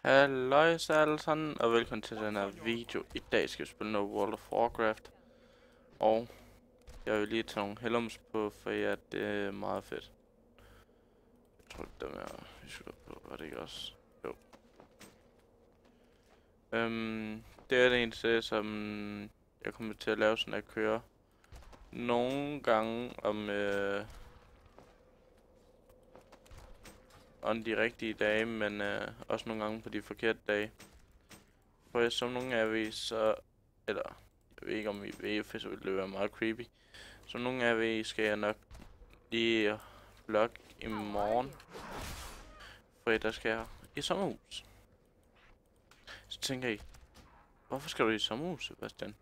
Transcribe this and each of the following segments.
Halløj så alle sammen, og velkommen til den her video. I dag skal vi spille noget World of Warcraft. Og jeg vil lige tage nogle hellums på, for ja, det er meget fedt. Jeg tror ikke, dem er vi slutter på, var det ikke også? Jo. Det er det eneste, som jeg kommer til at lave, sådan at køre nogle gange om de rigtige dage, men også nogle gange på de forkerte dage. For som nogle af jer ved, så... Eller, jeg ved ikke om I ved, for så vil det være meget creepy. Som nogle af jer ved, skal jeg nok lige vlogge i morgen. For der skal jeg i sommerhus. Så tænker I, hvorfor skal du i sommerhus, Sebastian?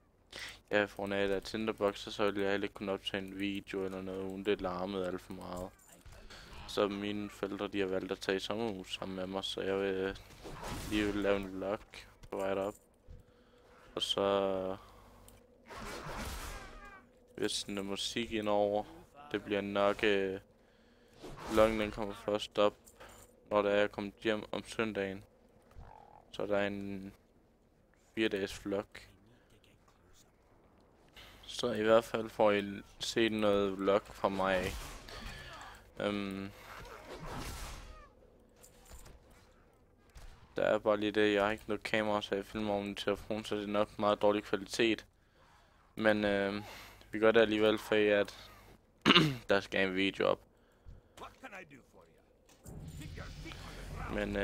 Ja, for når jeg er Tinderbox, så ville jeg heller ikke kunne optage en video eller noget, uden det larmede alt for meget. Så mine forældre, de har valgt at tage i sommerhus sammen med mig, så jeg vil lige lave en vlog på vej derop. Og så hvis den er musik indover, det bliver nok vloggen, den kommer først op, når der er kommet hjem om søndagen. Så der er en 4-dages vlog. Så i hvert fald får I set noget vlog fra mig af. Der er bare lige det, jeg har ikke noget kamera, så jeg filmer over min telefon, så det er nok meget dårlig kvalitet. Men vi gør det alligevel, for at der skal en video op. Men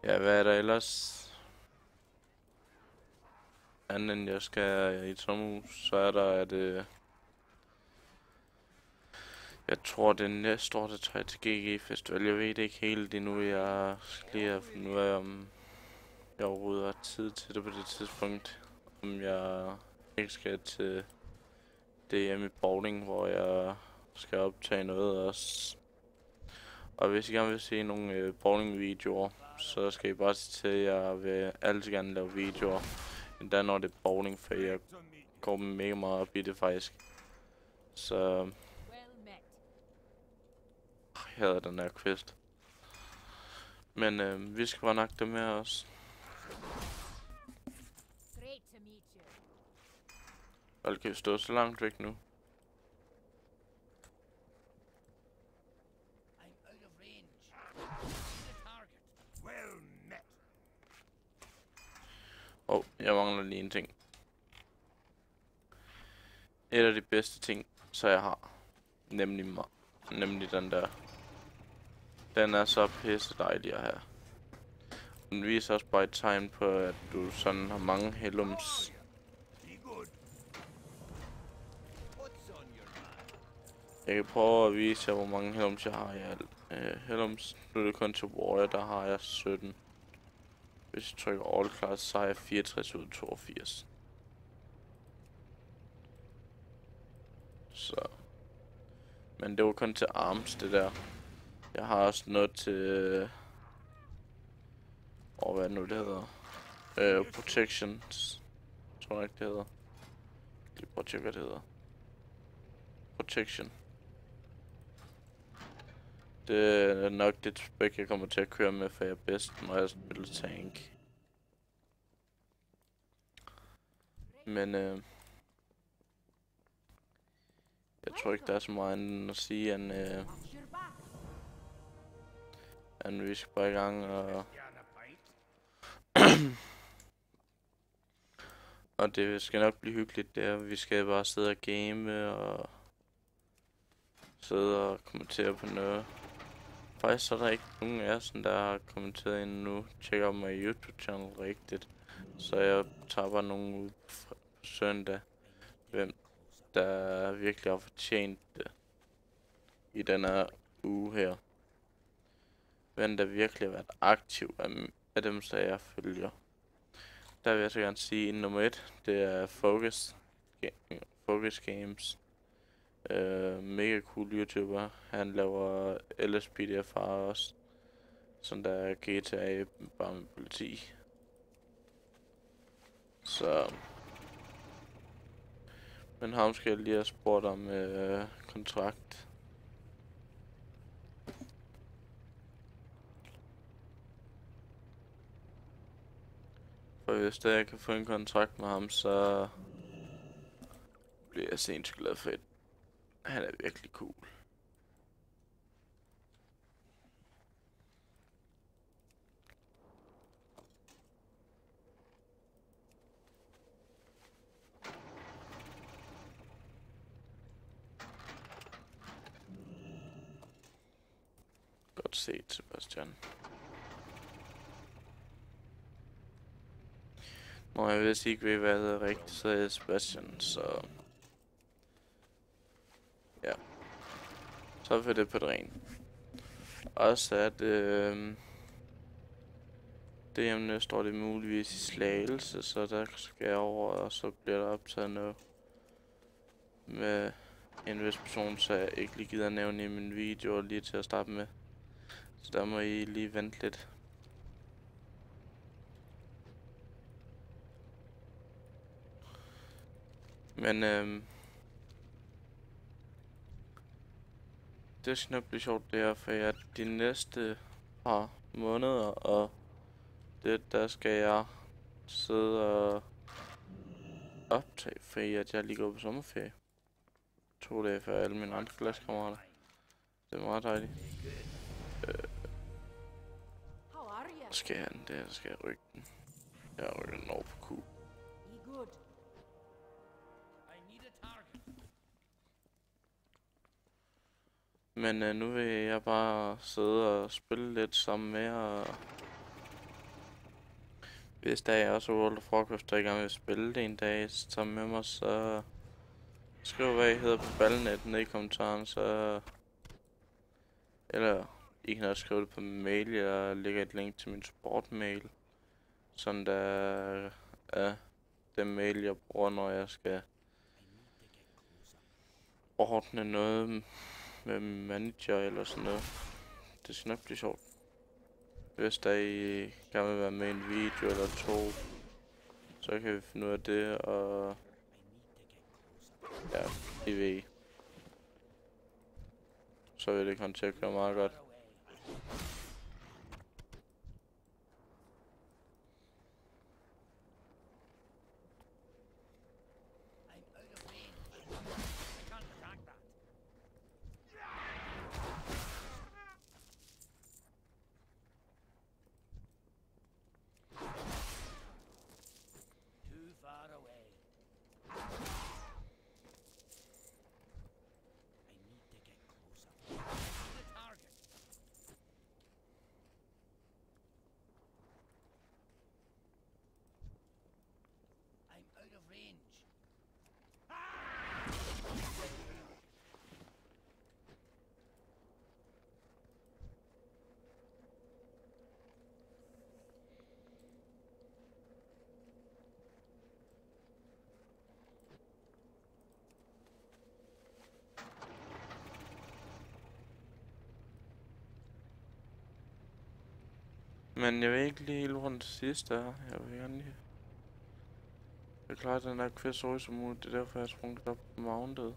ja, hvad er der ellers? Anden end jeg skal i et sommerhus, så er der, at jeg tror det er næste år, der tager jeg til GG Festival. Jeg ved det ikke helt endnu. Jeg skal lige have fundet ud af, om jeg overhovedet har tid til det på det tidspunkt. Om jeg ikke skal til det hjemme i bowling, hvor jeg skal optage noget også. Og hvis I gerne vil se nogle bowling-videoer, så skal I bare sige til, at jeg vil altid gerne lave videoer. Endda når det er bowling, for jeg går mega meget op i det faktisk. Så jeg hader den her quest. Men vi skal bare nok det med os. Og kan vi stå så langt væk nu? Jeg mangler lige en ting. Et af de bedste ting, så jeg har. Nemlig den der. Den er så pisse dejlig at have. Den viser også bare et tegn på, at du sådan har mange hellums. Jeg kan prøve at vise jer, hvor mange hellums jeg har i alt. Hellums, nu er det kun til Warrior, der har jeg 17. Hvis jeg trykker All Class, så har jeg 64 ud af 82. Så. Men det var kun til arms, det der. Jeg har også noget til... hvad nu det hedder? Protections. Tror jeg ikke, det hedder. Lige prøv at tjekke, hvad det hedder. Protection. Det er nok det spæk, jeg kommer til at køre med, for jeg er bedst, når jeg spiller tank. Men jeg tror ikke, der er så meget andet at sige, end vi skal bare i gang, og det skal nok blive hyggeligt der. Vi skal bare sidde og game og sidde og kommentere på noget. Faktisk så er der ikke nogen af jer, der har kommenteret endnu. Tjek op mig YouTube-channel rigtigt. Så jeg tager bare nogen ud på søndag. Hvem der virkelig har fortjent det i denne uge her. Hvem der virkelig har været aktiv af dem, så jeg følger. Der vil jeg så gerne sige, nummer 1, det er Focus Games. Mega cool YouTuber. Han laver LSPDFR også. Sådan der er GTA bare med politi. Så. Men ham skal jeg lige have spurgt om kontrakt. For hvis det, jeg kan få en kontrakt med ham, så bliver jeg sindssygt glad for det. Han er virkelig cool. Godt set, Sebastian. Når jeg vidst ikke ved, hvad det er rigtigt, så er jeg Sebastian, så... Ja. Så får det på det rene. Også at... det emne står det muligvis i Slagelse, så der skal jeg over, og så bliver der optaget noget med en vis person, så jeg ikke lige gider nævne i min video lige til at starte med. Så der må I lige vente lidt. Men det skal nok blive sjovt det her, for jeg de næste par måneder, og det der skal jeg sidde og optage, fordi at jeg lige går på sommerferie. 2 dage før alle mine andre klassekammerater. Det er meget dejligt. Skal jeg den der, så skal jeg rykke den. Jeg rykker den over på Q. Men nu vil jeg bare sidde og spille lidt sammen med, og hvis der er også World of Warcraft, der i gang vil spille det en dag sammen med mig, så skriv hvad I hedder på Balnet ned i kommentaren, så... Eller I kan også skrive det på min mail, jeg lægger et link til min support-mail. Sådan der er den mail, jeg bruger, når jeg skal ordne noget med min manager eller sådan noget. Det skal nok blive sjovt. Hvis der I gerne vil være med i en video eller 2, så kan vi finde ud af det, og ja, I ved. Så vil det komme til at køre meget godt. Men jeg ved ikke lige helt rundt til sidst der. Jeg vil gerne lige... Jeg klarer den der quiz så som muligt. Det er derfor jeg har sprunget op på mounted.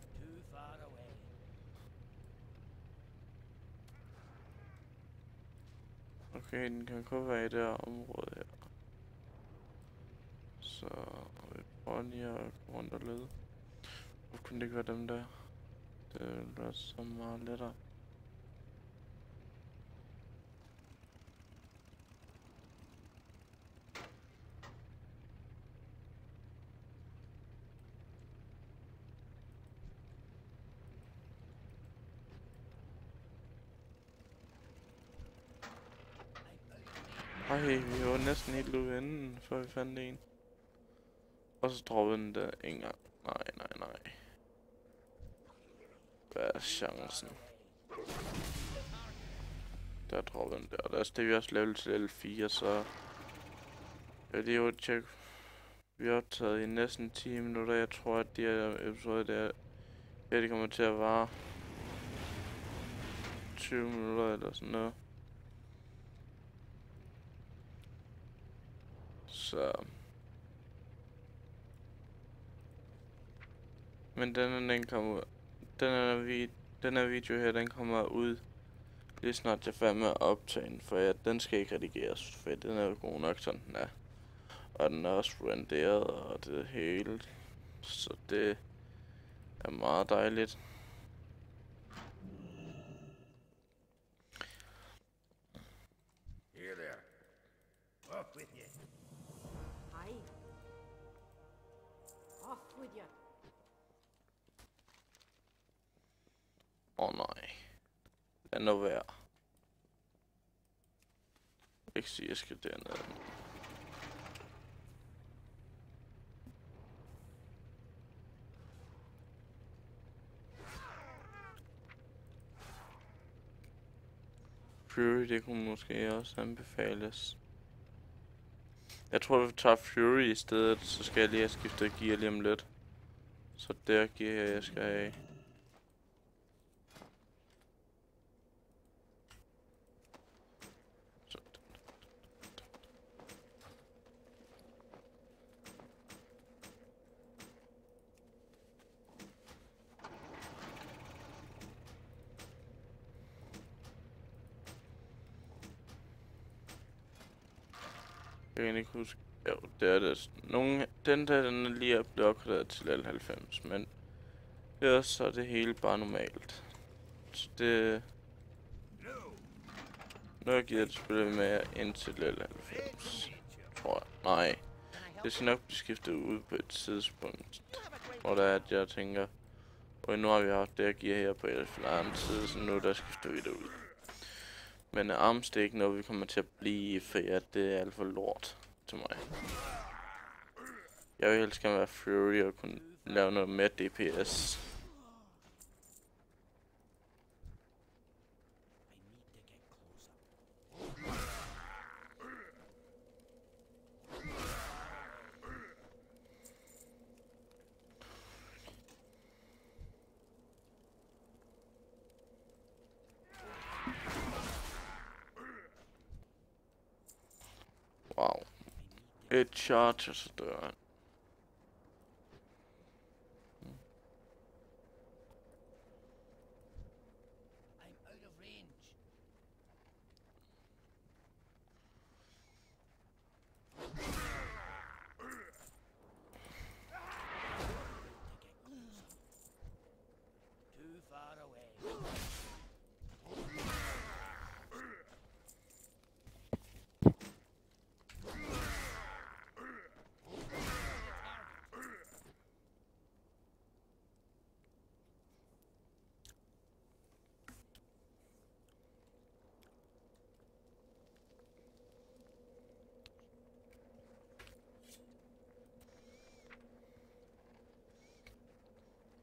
Okay, den kan kun være i det her område her. Så vi prøver lige at gå rundt og lede. Hvorfor kunne det ikke være dem der? Det ville være så meget lettere. Ej, vi var næsten helt ude inden, før vi fandt en. Og så droppede den der en gang. Nej. Hvad er chancen? Der droppede den der. Og der steg vi også level til L4, så... Ja, det er jo et tjek. Vi har optaget i næsten 10 minutter. Jeg tror, at de her episoder der... Ja, de kommer til at vare... 20 minutter eller sådan noget. Så... Men den kommer ud. Den her video her, den kommer ud lige snart jeg er færdig med at optage den, for ja, den skal ikke redigeres, for den er jo god nok, sådan den er. Og den er også renderet og det hele. Så det er meget dejligt. Here there. Off with you. Aye. Off with you. Nej. Lad nu være. Ikke sige, jeg skal derned. Fury, det kunne måske også anbefales. Jeg tror, vi tager Fury i stedet, så skal jeg lige have skiftet gear lige om lidt. Så der gear jeg skal have. Jeg kan ikke huske. Jo, det er det. Den er lige blevet opgraderet til L90, men ellers så er det hele bare normalt. Så det... Nu har jeg givet det spillet med indtil L90, tror jeg. Nej, det skal nok blive skiftet ud på et tidspunkt, hvor der er, at jeg tænker, og nu har vi haft det, jeg giver her på et andet side, så nu der skifter vi det ud. Men arms, det er ikke noget, vi kommer til at blive, for ja, det er alt for lort til mig. Jeg vil helst gerne være Fury og kunne lave noget mere DPS. Wow. Et charge, så dør han.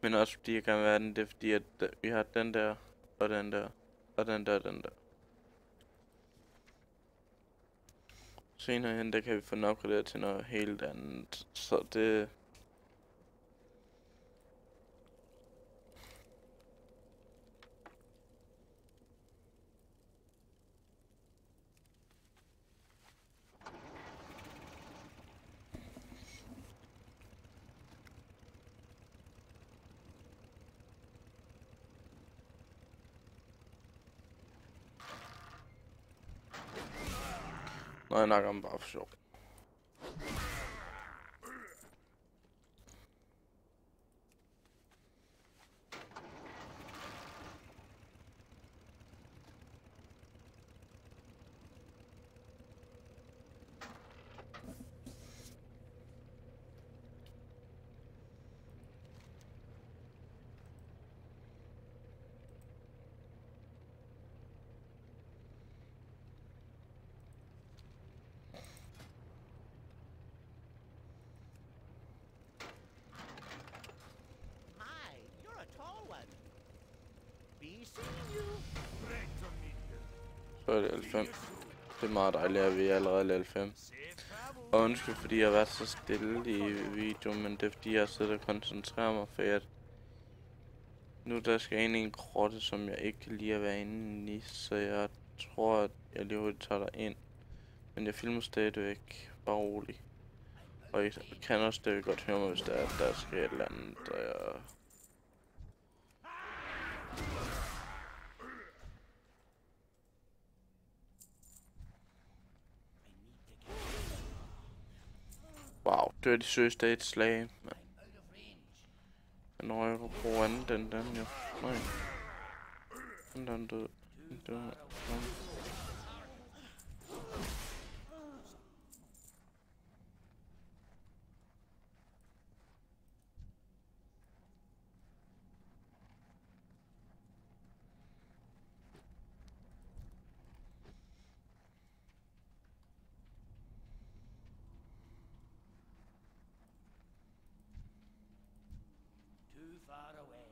Men også fordi jeg kan være den, det er fordi, at vi har den der, og den der, og den der, og den der. Senere hen, der kan vi få den opgraderet til noget helt andet, så det... Nå, jeg nakker ham bare for sjov. Så er det L5. Det er meget dejligt, at vi er allerede L5. Og undskyld, fordi jeg har været så stille i videoen, men det er fordi, jeg sidder og koncentrerer mig, for at nu der skal jeg ind i en grotte, som jeg ikke kan lide at være inde i, så jeg tror, at jeg lige hurtigt tager dig ind. Men jeg filmer stadigvæk, bare rolig. Og jeg kan også stadigvæk godt høre mig, hvis der sker et eller andet, og jeg... Det var de søgeste et slag. Men når jeg kunne bruge anden, den jo. Nej. Den død. Det var... Too far away.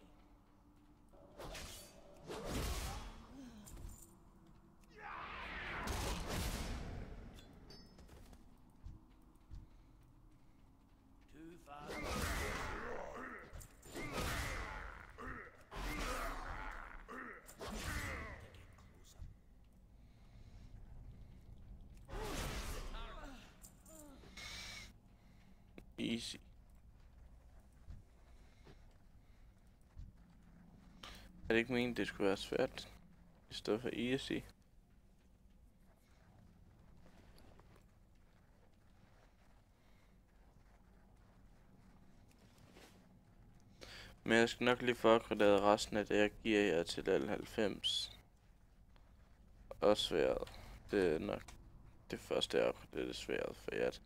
Too far away. Easy. Er det ikke meningen, det skulle være svært i stedet for easy? Men jeg skal nok lige få opgraderet resten af det, jeg giver jer til L90. Og sværet. Det er nok det første, jeg opgraderer det sværet, for at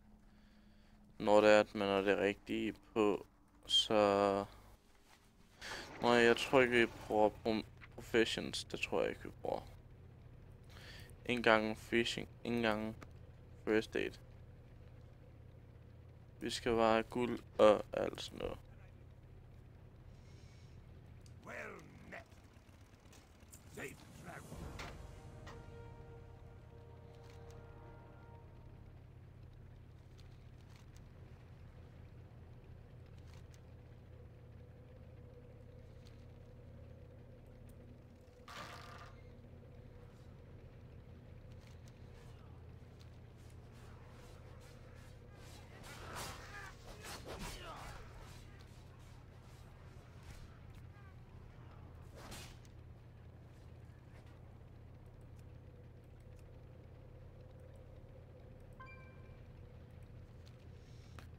når det er, at man har det rigtige på, så... Nej, jeg tror ikke, vi bruger professions. Det tror jeg ikke, vi bruger. En gang fishing, en gang first aid. Vi skal bare have guld og alt sådan noget. Well met. Safe travel.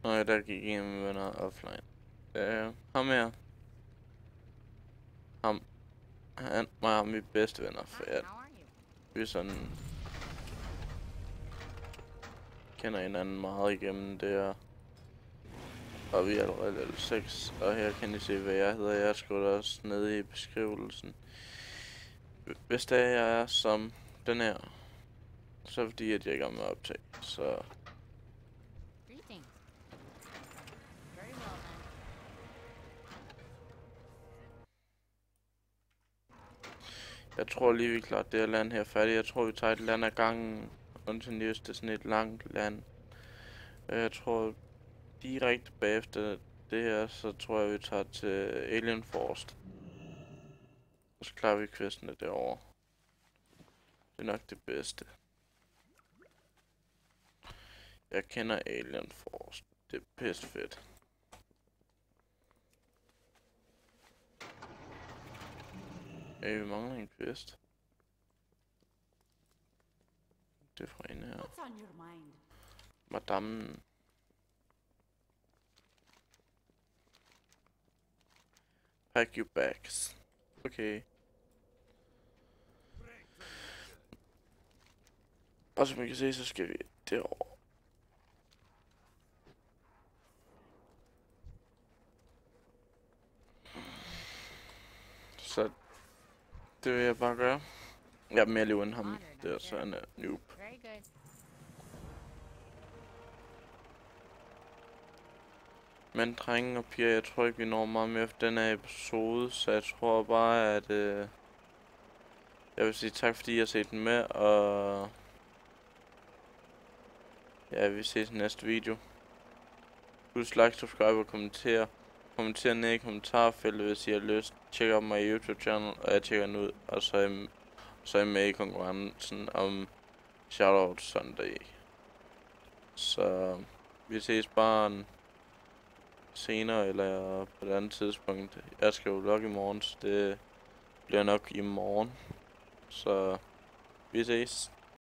Nej, der gik en af mine venner offline. Ham her. Han var mit bedste venner, for at vi sådan kender hinanden meget igennem det her. Og vi er allerede level 6, og her kan I se, hvad jeg hedder. Jeg skriver det også nede i beskrivelsen. Hvis det er, jeg er som den her, så er det fordi, at jeg ikke er med optag, så... Greetings. Very well then. Jeg tror lige, vi klarer det her land her færdigt. Jeg tror, vi tager et land ad gangen. Until næste er sådan et langt land. Jeg tror direkte bagefter det her, så tror jeg, vi tager til Alien Force. Og så klarer vi questene derovre. Det er nok det bedste. Jeg kender Alien Force. Det er pisse fedt. Vi mangler en quest. Det er fra en her. What's on your mind? Madammen. Pack your bags. Okay. Og som I kan se, så skal vi derover. Så det vil jeg bare gøre. Jeg er mere liv end ham. Det er så en noob. Very good. Men drenge og piger, jeg tror ikke vi når meget mere for den her episode, så jeg tror bare at jeg vil sige tak fordi I har set den med, og ja, vi ses i næste video. Husk like, subscribe og kommenter. Kommenter ned i kommentarfeltet, hvis I har lyst. Tjek op mig YouTube channel, og jeg tjekker den ud, og så er I med i konkurrencen om Shoutout Sunday. Så vi ses bare senere eller på et andet tidspunkt. Jeg skal jo vlogge i morgen, så det bliver nok i morgen. Så vi ses.